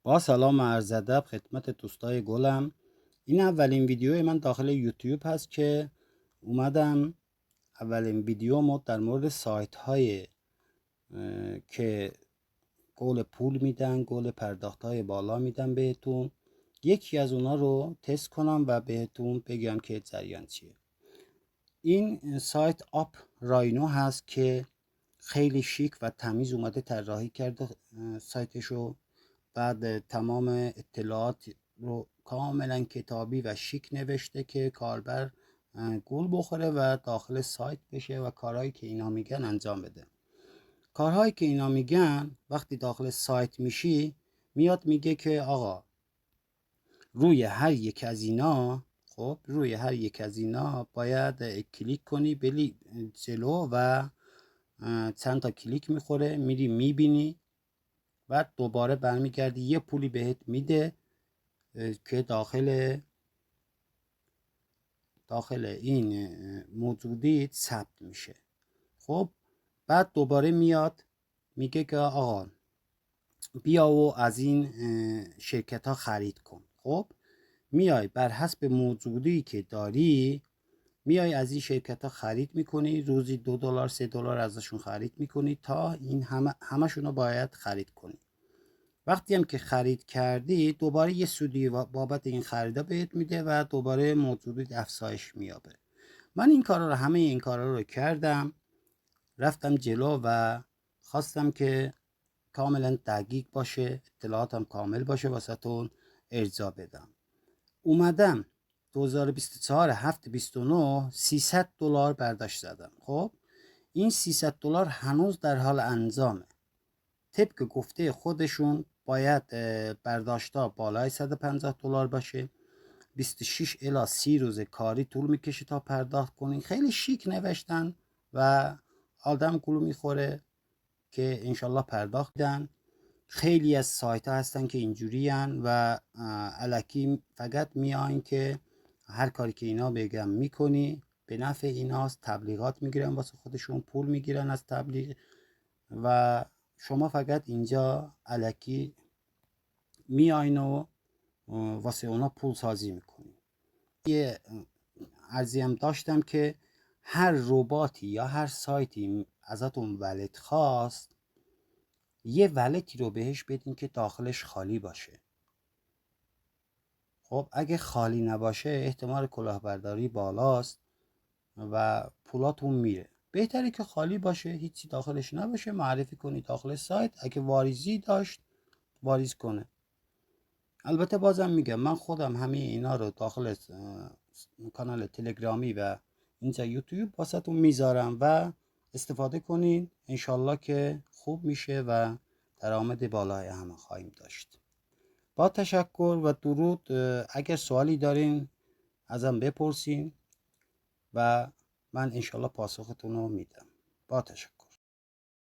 با سلام و عرض ادب خدمت دوستای گلم. این اولین ویدیو من داخل یوتیوب هست که اومدم اولین ویدیومو در مورد سایت های که قول پول میدن، قول پرداخت های بالا میدن بهتون، یکی از اونا رو تست کنم و بهتون بگم که جریان چیه. این سایت آپ راینو هست که خیلی شیک و تمیز اومده طراحی کرده سایتشو. بعد تمام اطلاعات رو کاملا کتابی و شیک نوشته که کاربر گول بخوره و داخل سایت بشه و کارهایی که اینا میگن انجام بده. کارهایی که اینا میگن وقتی داخل سایت میشی میاد میگه که آقا روی هر یک از اینا، خب روی هر یک از اینا باید کلیک کنی بلی جلو و چند تا کلیک میخوره، میری میبینی، بعد دوباره برمیگردی یه پولی بهت میده که داخل این موجودیت ثبت میشه. خب بعد دوباره میاد میگه که آقا بیا و از این شرکت ها خرید کن. خب میای بر حسب موجودی که داری میای از این شرکت ها خرید میکنی، روزی $2 $3 ازشون خرید میکنی تا این همشون رو باید خرید کنی. وقتی هم که خرید کردی دوباره یه سودی بابت این خریدا بهت میده و دوباره موجودیت افزایش مییابه. من همه این کارا رو کردم، رفتم جلو و خواستم که کاملا دقیق باشه، اطلاعاتم کامل باشه واسهتون ارجاع بدم. اومدم 2024 7 29 $300 برداشت زدم. خب این $300 هنوز در حال انجامه. طبق گفته خودشون باید برداشتا بالای $150 باشه. 26 الی 30 روز کاری طول میکشه تا پرداخت کنین. خیلی شیک نوشتن و آدم گلو میخوره که انشالله پرداخت دن. خیلی از سایت ها هستن که اینجوری هن و الکی فقط میاین که هر کاری که اینا بگم میکنی، به نفع ایناست، تبلیغات میگیرن واسه خودشون، پول میگیرن از تبلیغ و شما فقط اینجا الکی میاین و واسه اونا پول سازی میکنی. یه عرضی هم داشتم که هر رباتی یا هر سایتی ازتون ولت خواست، یه ولتی رو بهش بدین که داخلش خالی باشه. خب اگه خالی نباشه احتمال کلاهبرداری بالاست و پولاتون میره. بهتره که خالی باشه، هیچی داخلش نباشه، معرفی کنی داخل سایت، اگه واریزی داشت واریز کنه. البته بازم میگم من خودم همه اینا رو داخل کانال تلگرامی و اینجا یوتیوب واسهتون میذارم و استفاده کنین، انشالله که خوب میشه و درآمد بالای همه خواهیم داشت. با تشکر و درود. اگر سوالی دارین ازم بپرسین و من انشالله پاسختون رو میدم. با تشکر.